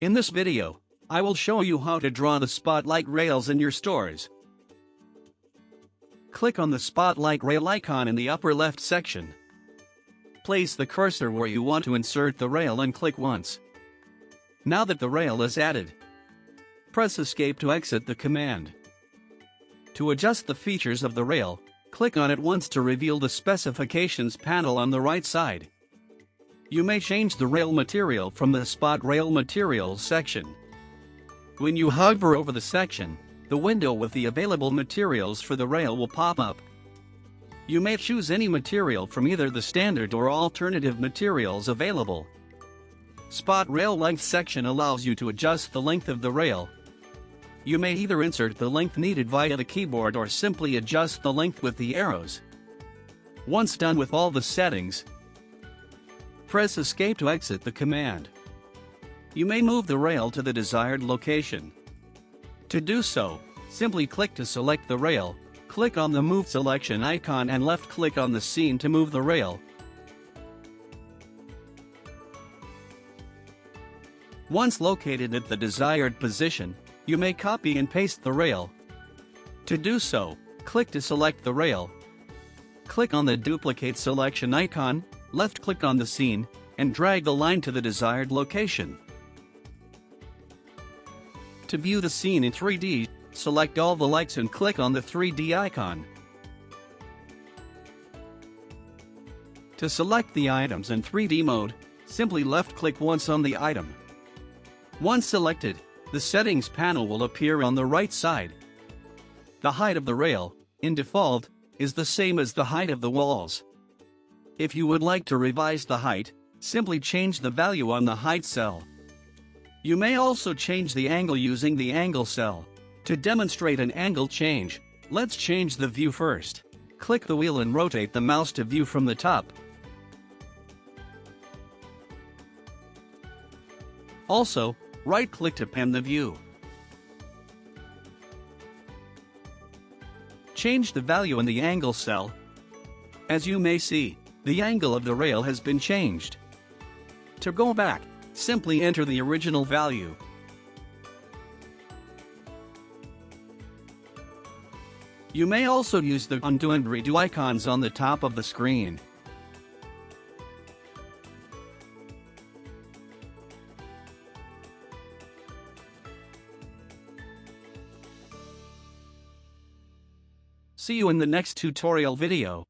In this video, I will show you how to draw the spotlight rails in your stores. Click on the spotlight rail icon in the upper left section. Place the cursor where you want to insert the rail and click once. Now that the rail is added, press Escape to exit the command. To adjust the features of the rail, click on it once to reveal the specifications panel on the right side. You may change the rail material from the Spot Rail Materials section. When you hover over the section, the window with the available materials for the rail will pop up. You may choose any material from either the standard or alternative materials available. Spot Rail Length section allows you to adjust the length of the rail. You may either insert the length needed via the keyboard or simply adjust the length with the arrows. Once done with all the settings, press Escape to exit the command. You may move the rail to the desired location. To do so, simply click to select the rail, click on the Move Selection icon and left-click on the scene to move the rail. Once located at the desired position, you may copy and paste the rail. To do so, click to select the rail. Click on the Duplicate Selection icon, left-click on the scene, and drag the line to the desired location. To view the scene in 3D, select all the lights and click on the 3D icon. To select the items in 3D mode, simply left-click once on the item. Once selected, the settings panel will appear on the right side. The height of the rail, in default, is the same as the height of the walls. If you would like to revise the height, simply change the value on the height cell. You may also change the angle using the angle cell. To demonstrate an angle change, let's change the view first. Click the wheel and rotate the mouse to view from the top. Also, right-click to pan the view. Change the value in the angle cell. As you may see, the angle of the rail has been changed. To go back, simply enter the original value. You may also use the Undo and Redo icons on the top of the screen. See you in the next tutorial video.